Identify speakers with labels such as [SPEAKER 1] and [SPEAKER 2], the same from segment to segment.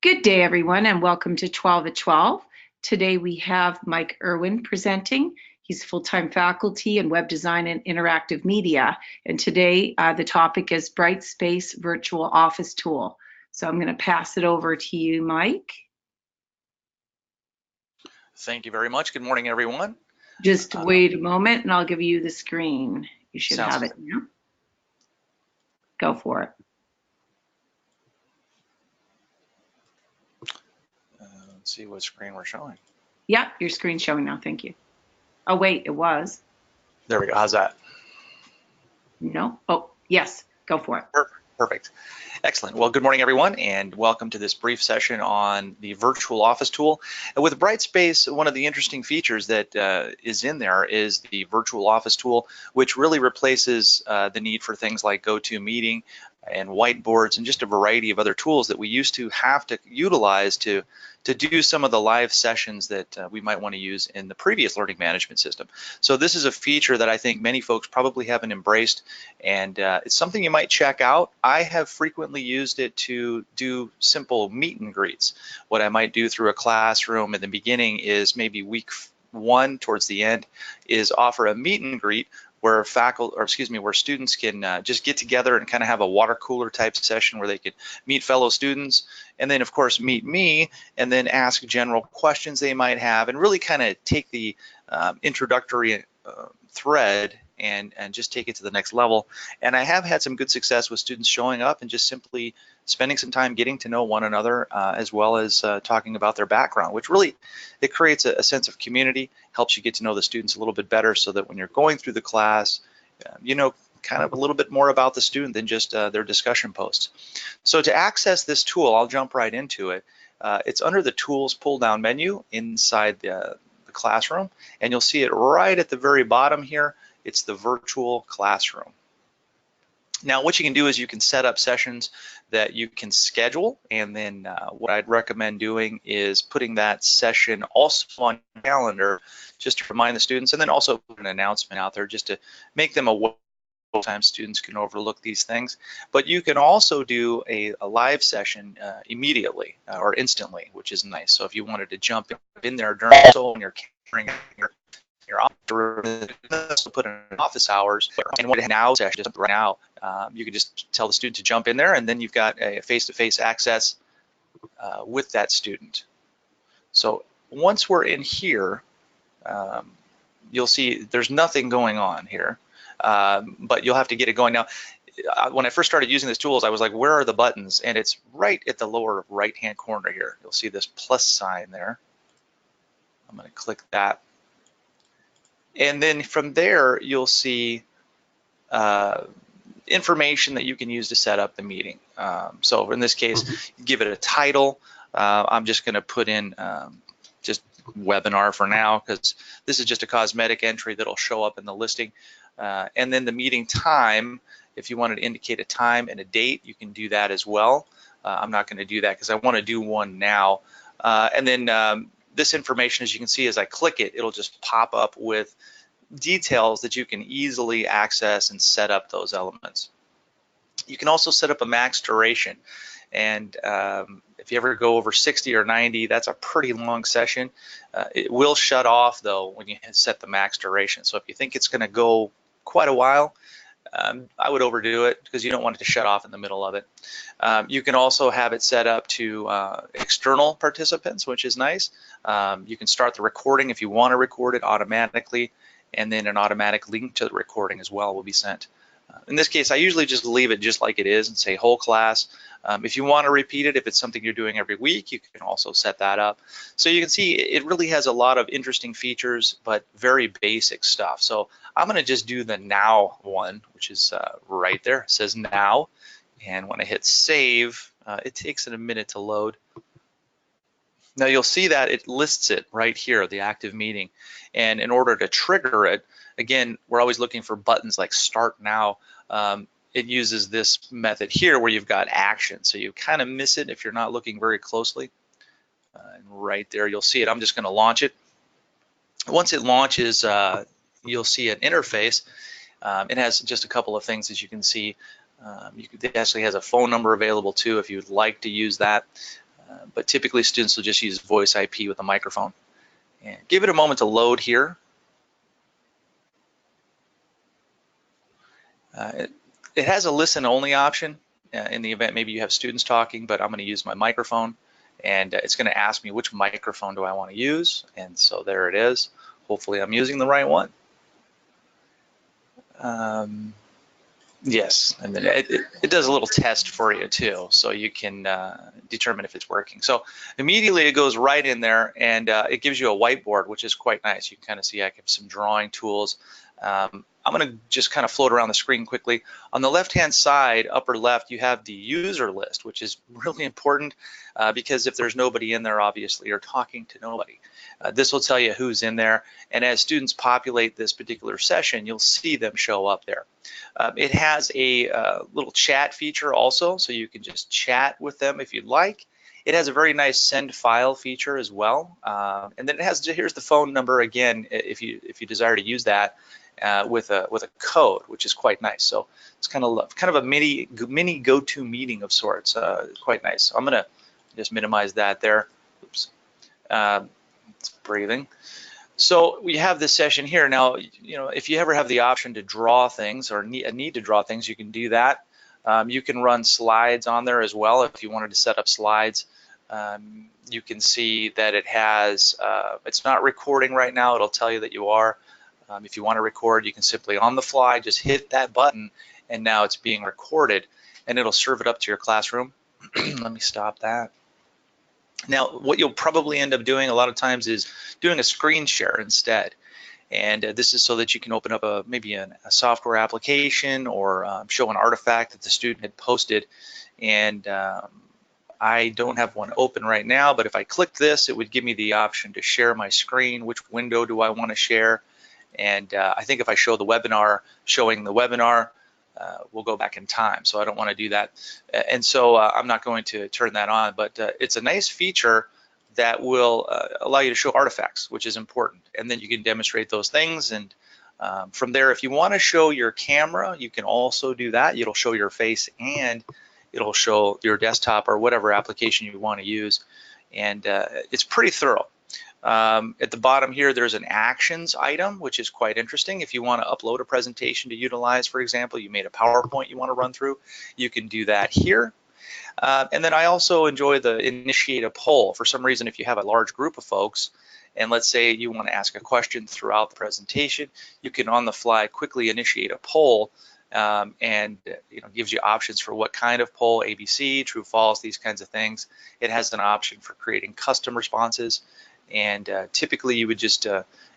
[SPEAKER 1] Good day, everyone, and welcome to 12 at 12. Today we have Mike Erwin presenting. He's full-time faculty in web design and interactive media. And today the topic is Brightspace Virtual Office Tool. So I'm going to pass it over to you, Mike.
[SPEAKER 2] Thank you very much. Good morning, everyone.
[SPEAKER 1] Just wait a moment and I'll give you the screen. You should have it now. Go for it.
[SPEAKER 2] Let's see what screen we're showing.
[SPEAKER 1] Yeah, your screen's showing now. Thank you. Oh, wait, it was.
[SPEAKER 2] There we go. How's that?
[SPEAKER 1] No. Oh, yes. Go for it.
[SPEAKER 2] Perfect. Excellent. Well, good morning, everyone, and welcome to this brief session on the virtual office tool. With Brightspace, one of the interesting features that is in there is the virtual office tool, which really replaces the need for things like GoToMeeting and whiteboards and just a variety of other tools that we used to have to utilize to do some of the live sessions that we might want to use in the previous learning management system. So this is a feature that I think many folks probably haven't embraced, and it's something you might check out. I have frequently used it to do simple meet and greets. What I might do through a classroom in the beginning is maybe week 1 towards the end is offer a meet and greet where where students can just get together and kind of have a water cooler type session where they could meet fellow students, and then of course meet me, and then ask general questions they might have, and really kind of take the introductory thread and just take it to the next level. And I have had some good success with students showing up and just simply spending some time getting to know one another, as well as talking about their background, which really, it creates a sense of community, helps you get to know the students a little bit better, so that when you're going through the class, you know kind of a little bit more about the student than just their discussion posts. So to access this tool, I'll jump right into it. It's under the Tools pull-down menu inside the classroom, and you'll see it right at the very bottom here. It's the virtual classroom. Now what you can do is you can set up sessions that you can schedule, and then what I'd recommend doing is putting that session also on your calendar just to remind the students, and then also put an announcement out there just to make them aware. Sometimes students can overlook these things, but you can also do a live session immediately or instantly, which is nice. So if you wanted to jump in there during your office, put in office hours, and what now session right now, you can just tell the student to jump in there, and then you've got a face-to-face access with that student. So once we're in here, you'll see there's nothing going on here, but you'll have to get it going. Now, when I first started using these tools, I was like, where are the buttons? And it's right at the lower right-hand corner here. You'll see this plus sign there. I'm going to click that. And then from there, you'll see information that you can use to set up the meeting. So in this case, give it a title. I'm just going to put in just webinar for now, because this is just a cosmetic entry that'll show up in the listing. And then the meeting time, if you wanted to indicate a time and a date, you can do that as well. I'm not going to do that because I want to do one now. And then this information, as you can see, as I click it, it'll just pop up with details that you can easily access and set up those elements. You can also set up a max duration, and if you ever go over 60 or 90, that's a pretty long session. It will shut off though when you set the max duration. So if you think it's going to go quite a while, I would overdo it because you don't want it to shut off in the middle of it. You can also have it set up to external participants, which is nice. You can start the recording if you want to record it automatically, and then an automatic link to the recording as well will be sent. In this case, I usually just leave it just like it is and say whole class. If you want to repeat it, if it's something you're doing every week, you can also set that up. So you can see it really has a lot of interesting features, but very basic stuff. So I'm going to just do the now one, which is right there. It says now. And when I hit save, it takes it a minute to load. Now you'll see that it lists it right here, the active meeting. And in order to trigger it, again, we're always looking for buttons like start now. It uses this method here where you've got action. So you kind of miss it if you're not looking very closely. And right there, you'll see it. I'm just going to launch it. Once it launches, you'll see an interface. It has just a couple of things, as you can see. It actually has a phone number available too if you'd like to use that. but typically students will just use voice IP with a microphone. And give it a moment to load here. It has a listen only option in the event maybe you have students talking, but I'm going to use my microphone, and it's going to ask me which microphone do I want to use, and so there it is. Hopefully I'm using the right one. Yes, and then it does a little test for you too, so you can determine if it's working. So immediately it goes right in there, and it gives you a whiteboard, which is quite nice. You can kind of see I have some drawing tools. I'm going to just kind of float around the screen quickly. On the left-hand side, upper left, you have the user list, which is really important because if there's nobody in there, obviously you're talking to nobody. This will tell you who's in there, and as students populate this particular session, you'll see them show up there. It has a little chat feature also, so you can just chat with them if you'd like. It has a very nice send file feature as well, and then it has, here's the phone number again if you desire to use that with a code, which is quite nice. So it's kind of a mini go-to meeting of sorts. Quite nice. So I'm gonna just minimize that there. Oops. It's breathing. So we have this session here. Now, you know, if you ever have the option to draw things or a need to draw things, you can do that. You can run slides on there as well if you wanted to set up slides. You can see that it has, it's not recording right now. It'll tell you that you are. If you want to record, you can simply on the fly just hit that button, and now it's being recorded, and it'll serve it up to your classroom. Let me stop that. Now, what you'll probably end up doing a lot of times is doing a screen share instead. And this is so that you can open up maybe a software application or show an artifact that the student had posted. And I don't have one open right now, but if I click this, it would give me the option to share my screen. Which window do I want to share? And I think if I show the webinar, showing the webinar, we'll go back in time. So I don't want to do that. And so I'm not going to turn that on, but it's a nice feature that will allow you to show artifacts, which is important. And then you can demonstrate those things. And from there, if you want to show your camera, you can also do that. It'll show your face and it'll show your desktop or whatever application you want to use. And it's pretty thorough. At the bottom here, there's an actions item, which is quite interesting. If you want to upload a presentation to utilize, for example, you made a PowerPoint you want to run through, you can do that here. And then I also enjoy the initiate a poll. For some reason, if you have a large group of folks, and let's say you want to ask a question throughout the presentation, you can on the fly quickly initiate a poll, and gives you options for what kind of poll, ABC, true, false, these kinds of things. It has an option for creating custom responses. And typically you would just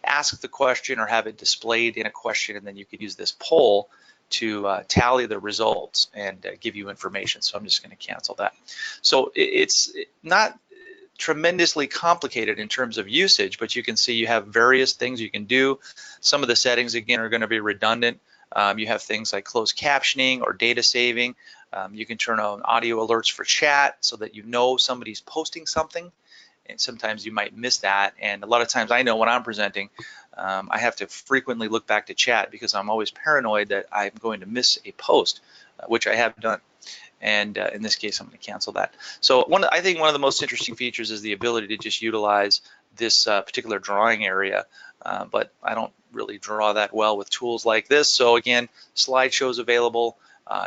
[SPEAKER 2] ask the question or have it displayed in a question, and then you could use this poll to tally the results and give you information. So I'm just going to cancel that. So it's not tremendously complicated in terms of usage, but you can see you have various things you can do. Some of the settings, again, are going to be redundant. You have things like closed captioning or data saving. You can turn on audio alerts for chat so that you know somebody's posting something. And sometimes you might miss that, and a lot of times I know when I'm presenting, I have to frequently look back to chat because I'm always paranoid that I'm going to miss a post, which I have done. And in this case, I'm going to cancel that. So I think one of the most interesting features is the ability to just utilize this particular drawing area, but I don't really draw that well with tools like this. So again, slideshows available,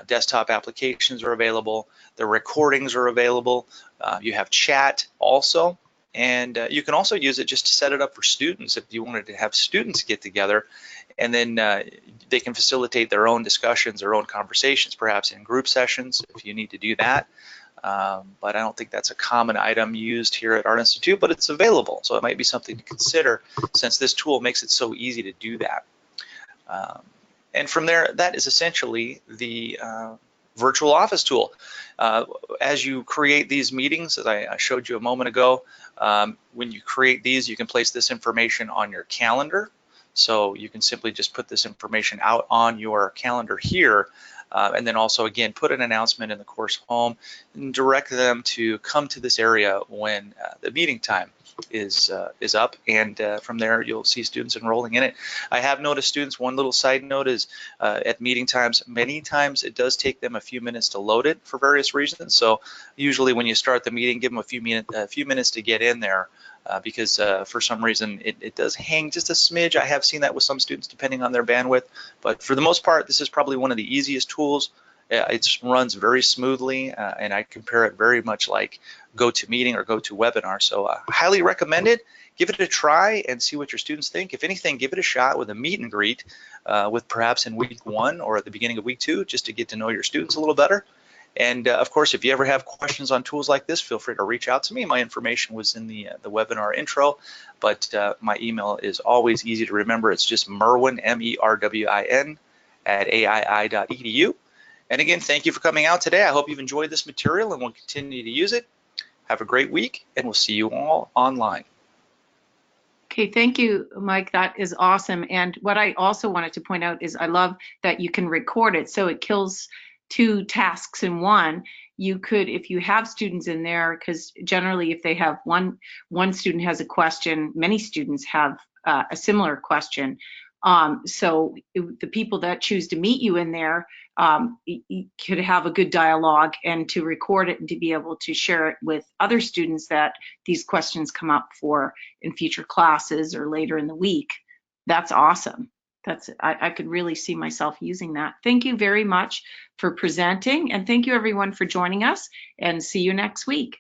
[SPEAKER 2] desktop applications are available, the recordings are available, you have chat also. And you can also use it just to set it up for students if you wanted to have students get together, and then they can facilitate their own discussions, their own conversations, perhaps in group sessions if you need to do that. But I don't think that's a common item used here at Art Institute, but it's available. So it might be something to consider since this tool makes it so easy to do that. And from there, that is essentially the virtual office tool. As you create these meetings, as I showed you a moment ago, when you create these, you can place this information on your calendar. So you can simply just put this information out on your calendar here. And then also, again, put an announcement in the course home and direct them to come to this area when the meeting time is up, and from there you'll see students enrolling in it. I have noticed students, one little side note is at meeting times, many times it does take them a few minutes to load it for various reasons. So usually when you start the meeting, give them a few minutes to get in there, because for some reason it does hang just a smidge. I have seen that with some students depending on their bandwidth, but for the most part, this is probably one of the easiest tools. It runs very smoothly, and I compare it very much like GoToMeeting or GoToWebinar. So highly recommend it. Give it a try and see what your students think. If anything, give it a shot with a meet and greet with perhaps in week 1 or at the beginning of week 2, just to get to know your students a little better. And of course, if you ever have questions on tools like this, feel free to reach out to me. My information was in the webinar intro, but my email is always easy to remember. It's just Merwin, MERWIN, @aii.edu. And again, thank you for coming out today. I hope you've enjoyed this material and will continue to use it. Have a great week, and we'll see you all online.
[SPEAKER 1] Okay, thank you, Mike. That is awesome. And what I also wanted to point out is I love that you can record it, so it kills 2 tasks in one. You could, if you have students in there, because generally if they have one student has a question, many students have a similar question. So the people that choose to meet you in there you could have a good dialogue, and to record it and to be able to share it with other students that these questions come up for in future classes or later in the week. That's awesome. I could really see myself using that. Thank you very much for presenting, and thank you everyone for joining us, and see you next week.